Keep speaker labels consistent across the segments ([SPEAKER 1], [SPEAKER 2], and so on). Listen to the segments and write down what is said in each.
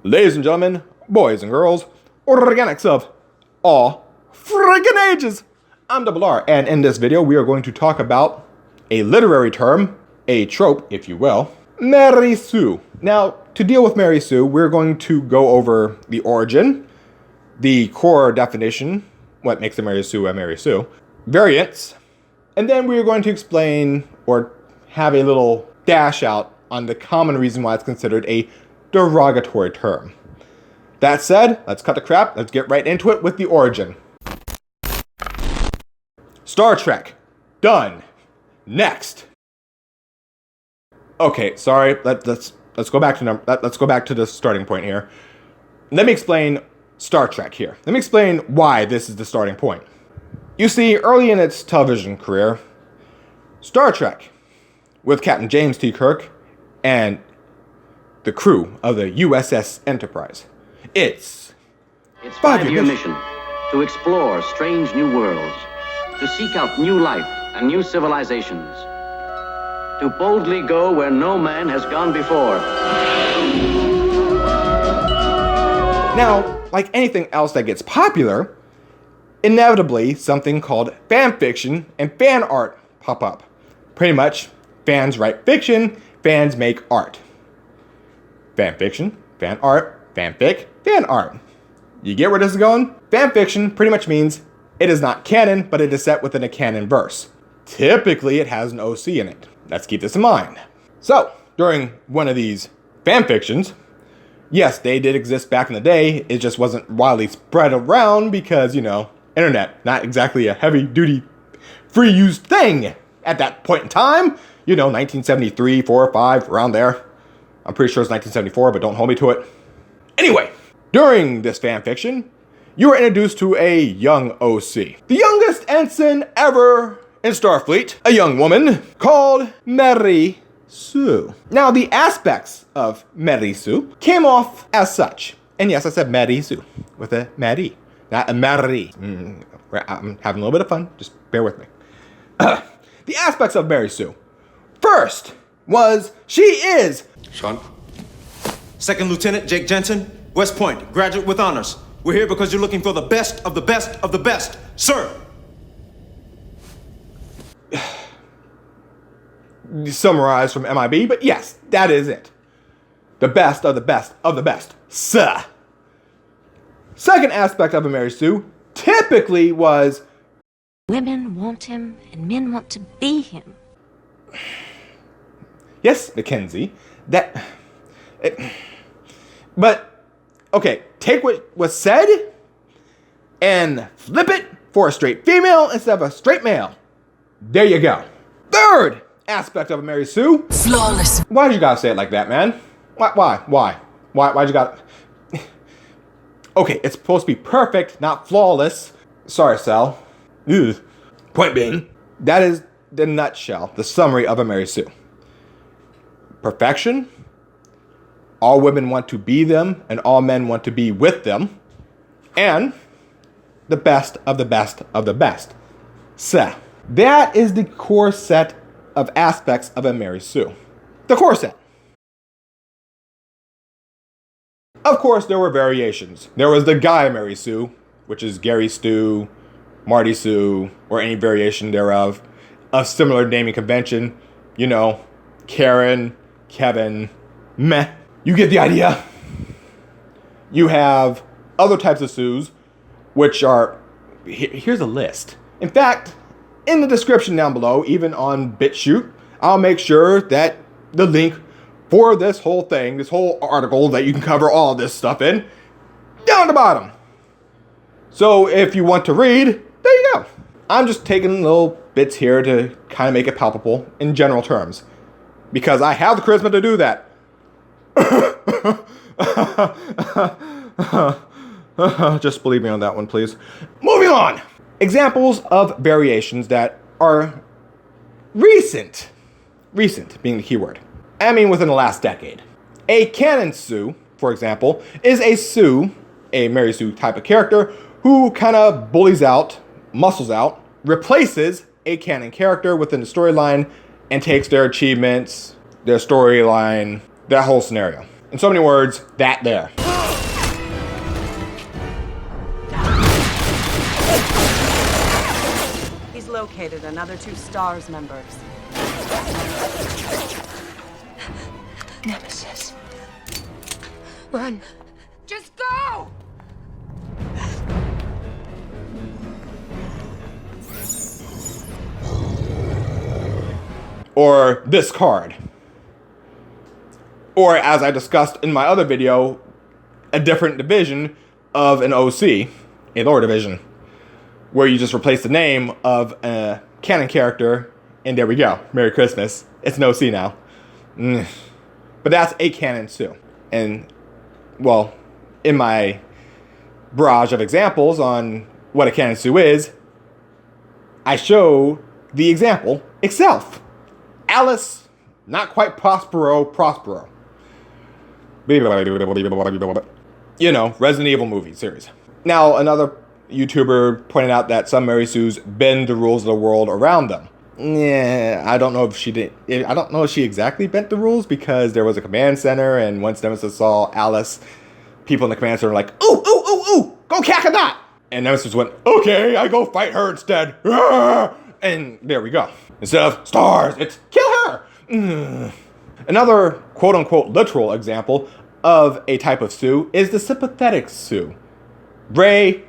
[SPEAKER 1] Ladies and gentlemen, boys and girls, organics of all friggin' ages, I'm Double R, and in this video we are going to talk about a literary term, a trope, if you will, Mary Sue. Now, to deal with Mary Sue, we're going to go over the origin, the core definition, what makes a Mary Sue, variants, and then we're going to explain or have a little dash out on the common reason why it's considered a derogatory term. That said, let's cut the crap, let's get right into it with the origin. Star Trek. Done. Next. Okay, sorry, let's go back to the starting point here. Let me explain Star Trek here. Let me explain why this is the starting point. You see, early in its television career, Star Trek, with Captain James T. Kirk and the crew of the USS Enterprise. Its
[SPEAKER 2] 5-year mission to explore strange new worlds, to seek out new life and new civilizations, to boldly go where no man has gone before.
[SPEAKER 1] Now, like anything else that gets popular, inevitably something called fan fiction and fan art pop up. Pretty much, fans write fiction, fans make art. Fan fiction, fan art, fanfic, fan art. You get where this is going? Fan fiction pretty much means it is not canon, but it is set within a canon verse. Typically, it has an OC in it. Let's keep this in mind. So, during one of these fan fictions, yes, they did exist back in the day, it just wasn't widely spread around because, internet, not exactly a heavy-duty, free-use thing at that point in time. 1973, 4, 5, around there. I'm pretty sure it's 1974, but don't hold me to it. Anyway, during this fan fiction, you were introduced to a young OC. The youngest ensign ever in Starfleet, a young woman called Mary Sue. Now, the aspects of Mary Sue came off as such. And yes, I said Mary Sue with a Mary, not a Mary. I'm having a little bit of fun, just bear with me. The aspects of Mary Sue. First was she is
[SPEAKER 3] Sean. Second Lieutenant Jake Jensen, West Point, graduate with honors. We're here because you're looking for the best of the best of the best, sir.
[SPEAKER 1] Summarized from MIB, but yes, that is it. The best of the best of the best, sir. Second aspect of a Mary Sue typically was
[SPEAKER 4] women want him and men want to be him.
[SPEAKER 1] Yes, Mackenzie. But, okay, take what was said and flip it for a straight female instead of a straight male. There you go. Third aspect of a Mary Sue.
[SPEAKER 4] Flawless.
[SPEAKER 1] Why'd you gotta say it like that, man? Why'd you gotta... Okay, it's supposed to be perfect, not flawless. Sorry, Sal. Ugh. Point being, that is the nutshell, the summary of a Mary Sue. Perfection. All women want to be them, and all men want to be with them. And the best of the best of the best. So, that is the core set of aspects of a Mary Sue. The core set. Of course, there were variations. There was the guy Mary Sue, which is Gary Stu, Marty Sue, or any variation thereof. A similar naming convention. Karen, Kevin, meh. You get the idea. You have other types of Sues, which are... Here's a list. In fact, in the description down below, even on BitChute, I'll make sure that the link for this whole thing, this whole article that you can cover all this stuff in, down at the bottom. So if you want to read, there you go. I'm just taking little bits here to kind of make it palpable in general terms. Because I have the charisma to do that. Just believe me on that one, please. Moving on. Examples of variations that are recent. Recent being the key word. I mean within the last decade. A canon Sue, for example, is a Sue, a Mary Sue type of character, who kind of bullies out, muscles out, replaces a canon character within the storyline, and takes their achievements, their storyline, that whole scenario. In so many words, that there.
[SPEAKER 5] He's located another 2 STARS members.
[SPEAKER 4] Nemesis. Run.
[SPEAKER 5] Just go!
[SPEAKER 1] Or this card. Or, as I discussed in my other video, a different division of an OC, a lower division, where you just replace the name of a canon character, and there we go. Merry Christmas. It's an OC now. But that's a canon Sue. And, well, in my barrage of examples on what a canon Sue is, I show the example itself. Alice, not quite Prospero. You know, Resident Evil movie series. Now, another YouTuber pointed out that some Mary Sues bend the rules of the world around them. Yeah, I don't know if she did. I don't know if she exactly bent the rules, because there was a command center, and once Nemesis saw Alice, people in the command center were like, ooh, go cack a dot. And Nemesis went, okay, I go fight her instead. And there we go. Instead of stars, it's kill her. Another quote-unquote literal example of a type of Sue is the sympathetic Sue. Rey,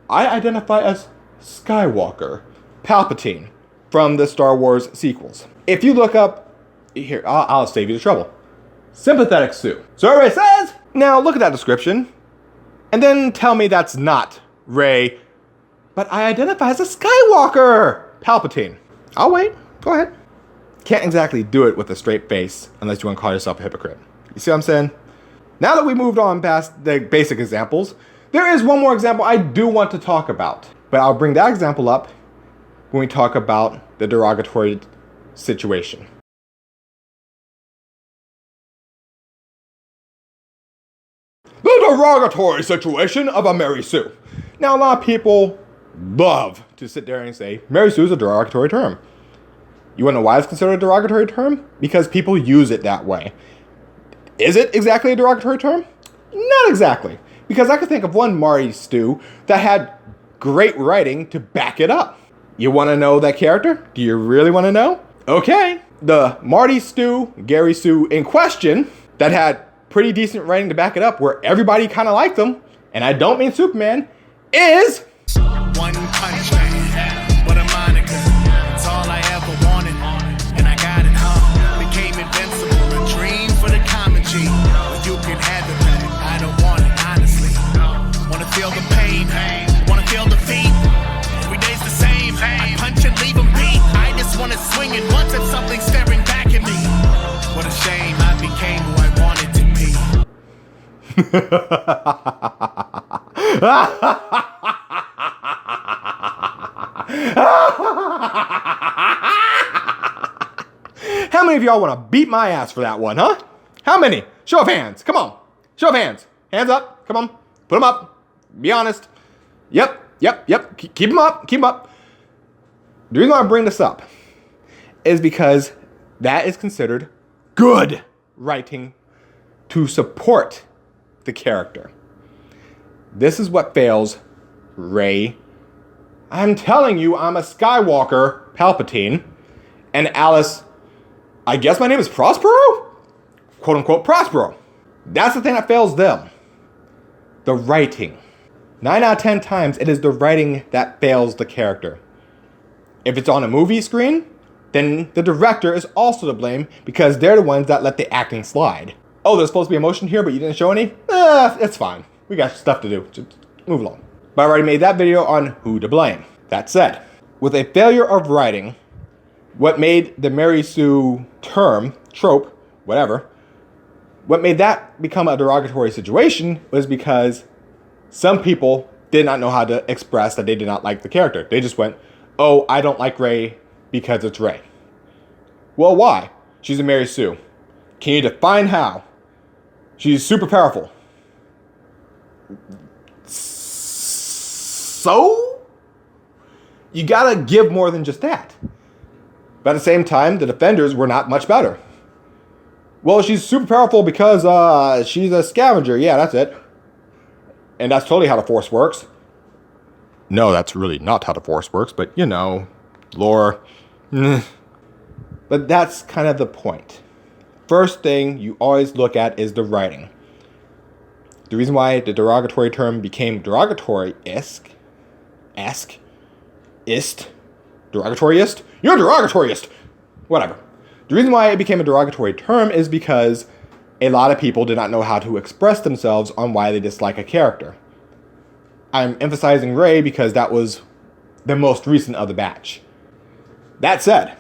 [SPEAKER 1] I identify as Skywalker, Palpatine, from the Star Wars sequels. If you look up, here, I'll save you the trouble. Sympathetic Sue. So everybody says, now look at that description, and then tell me that's not Rey, but I identify as a Skywalker, Palpatine. I'll wait. Go ahead. Can't exactly do it with a straight face unless you want to call yourself a hypocrite. You see what I'm saying? Now that we moved on past the basic examples, there is one more example I do want to talk about. But I'll bring that example up when we talk about the derogatory situation. The derogatory situation of a Mary Sue. Now, a lot of people love to sit there and say, Mary Sue is a derogatory term. You want to know why it's considered a derogatory term? Because people use it that way. Is it exactly a derogatory term? Not exactly. Because I could think of one Marty Stew that had great writing to back it up. You want to know that character? Do you really want to know? Okay. The Marty Stew, Gary Sue in question, that had pretty decent writing to back it up, where everybody kind of liked them, and I don't mean Superman, is...
[SPEAKER 6] One punch man, what a moniker. It's all I ever wanted, and I got it, became invincible, a dream for the common G. Well, you can have it, man. I don't want it, honestly. Wanna feel the pain, wanna feel the feet. Every day's the same, I punch and leave them beat. I just wanna swing it once and something staring back at me. What a shame, I became who I wanted to be.
[SPEAKER 1] How many of y'all want to beat my ass for that one, huh? How many? Show of hands. Come on. Show of hands. Hands up. Come on. Put them up. Be honest. Yep. Keep them up. Keep them up. The reason why I bring this up is because that is considered good writing to support the character. This is what fails Rey. I'm telling you, I'm a Skywalker, Palpatine, and Alice, I guess my name is Prospero? Quote unquote Prospero. That's the thing that fails them. The writing. 9 out of 10 times, it is the writing that fails the character. If it's on a movie screen, then the director is also to blame, because they're the ones that let the acting slide. Oh, there's supposed to be emotion here, but you didn't show any? It's fine. We got stuff to do. Just move along. But I already made that video on who to blame. That said, with a failure of writing, what made the Mary Sue term, trope, whatever, what made that become a derogatory situation was because some people did not know how to express that they did not like the character. They just went, oh, I don't like Rey because it's Rey. Well, why? She's a Mary Sue. Can you define how? She's super powerful. So? You gotta give more than just that. But at the same time, the defenders were not much better. Well, she's super powerful because she's a scavenger. Yeah, that's it. And that's totally how the Force works. No, that's really not how the Force works, but you know, lore. But that's kind of the point. First thing you always look at is the writing. The reason why the derogatory term became derogatory-esque, derogatoryist? You're derogatoryist! Whatever. The reason why it became a derogatory term is because a lot of people did not know how to express themselves on why they dislike a character. I'm emphasizing Rey because that was the most recent of the batch. That said,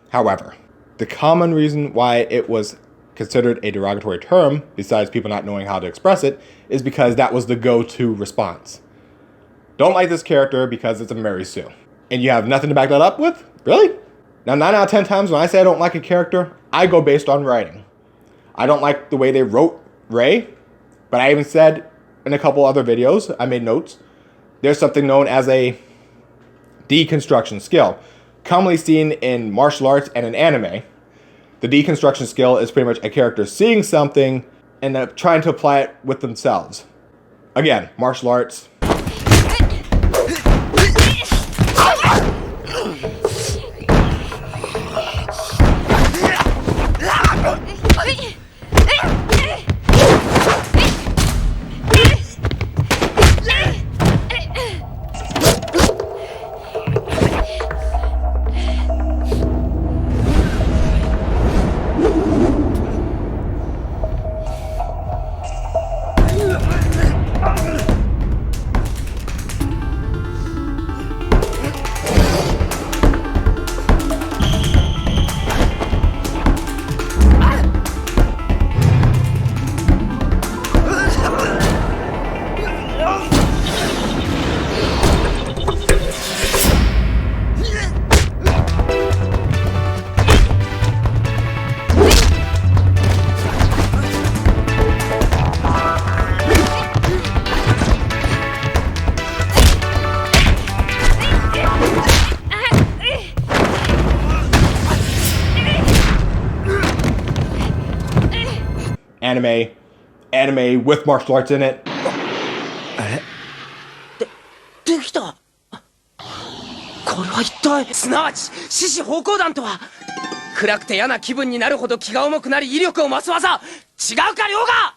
[SPEAKER 1] however, the common reason why it was considered a derogatory term, besides people not knowing how to express it, is because that was the go-to response. Don't like this character because it's a Mary Sue. And you have nothing to back that up with? Really? Now, 9 out of 10 times when I say I don't like a character, I go based on writing. I don't like the way they wrote Rey, but I even said in a couple other videos, I made notes, there's something known as a deconstruction skill, commonly seen in martial arts and in anime. The deconstruction skill is pretty much a character seeing something and trying to apply it with themselves. Again, martial arts. Anime with martial arts in it.
[SPEAKER 7] できた。これは一体、すなわち獅子方向弾とは。暗くて嫌な気分になるほど気が重くなり威力を増す技。違うか亮が。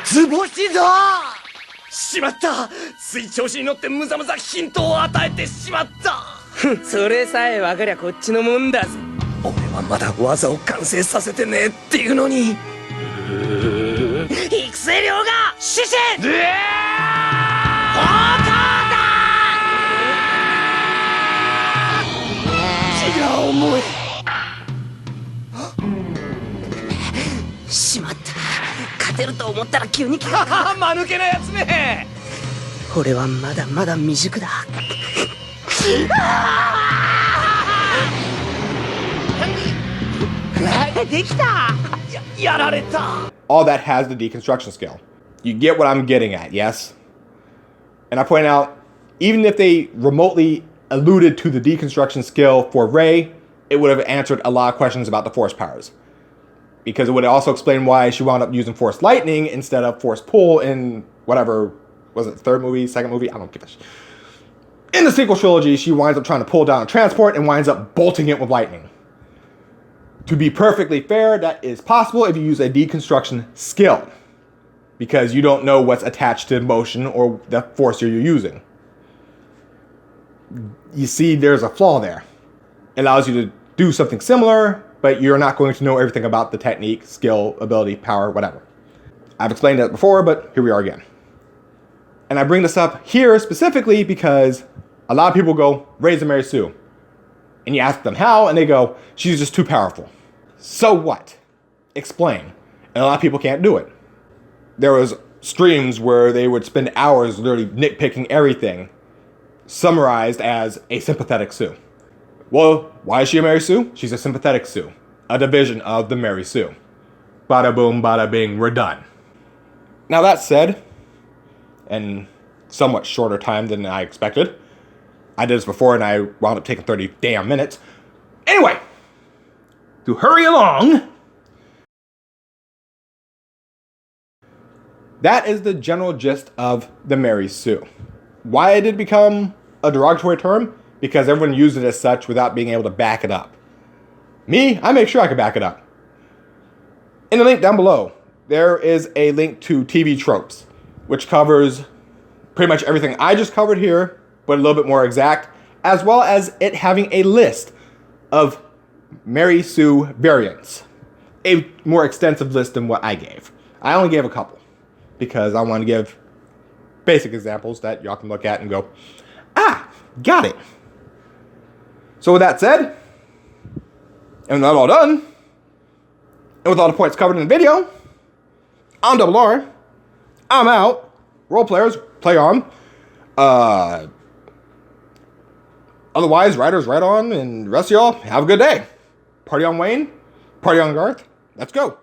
[SPEAKER 7] 図星だ。しまった。水調子に乗ってむざむざヒントを与えてしまった。それさえ分かりゃこっちのもんだぜ。俺はまだ技を完成させてねえっていうのに。育成量が獅子方向だ。気が重い。しまった。勝てると思ったら急に間抜けなやつめ。俺はまだまだ未熟だ。できた。やられた。
[SPEAKER 1] All that has the deconstruction skill. You get what I'm getting at, yes? And I point out, even if they remotely alluded to the deconstruction skill for Rey, it would have answered a lot of questions about the Force powers. Because it would also explain why she wound up using Force Lightning instead of Force Pull in whatever, was it third movie, second movie? I don't give a shit. In the sequel trilogy, she winds up trying to pull down a transport and winds up bolting it with lightning. To be perfectly fair, that is possible if you use a deconstruction skill, because you don't know what's attached to motion or the force you're using. You see, there's a flaw there. It allows you to do something similar, but you're not going to know everything about the technique, skill, ability, power, whatever. I've explained that before, but here we are again. And I bring this up here specifically because a lot of people go, Rey's a Mary Sue. And you ask them how, and they go, she's just too powerful. So what? Explain. And a lot of people can't do it. There was streams where they would spend hours literally nitpicking everything, summarized as a sympathetic Sue. Well, why is she a Mary Sue? She's a sympathetic Sue, a division of the Mary Sue. Bada boom, bada bing, we're done. Now that said, in somewhat shorter time than I expected, I did this before and I wound up taking 30 damn minutes. Anyway, to hurry along, that is the general gist of the Mary Sue. Why it did become a derogatory term because everyone used it as such without being able to back it up. Me, I make sure I can back it up. In the link down below, there is a link to TV tropes, which covers pretty much everything I just covered here, but a little bit more exact, as well as it having a list of Mary Sue variants. A more extensive list than what I gave. I only gave a couple, because I want to give basic examples that y'all can look at and go, ah, got it. So with that said, and that all done, and with all the points covered in the video, I'm Double R. I'm out. Role players, play on. Otherwise, writers, write on, and the rest of y'all, have a good day. Party on Wayne. Party on Garth. Let's go.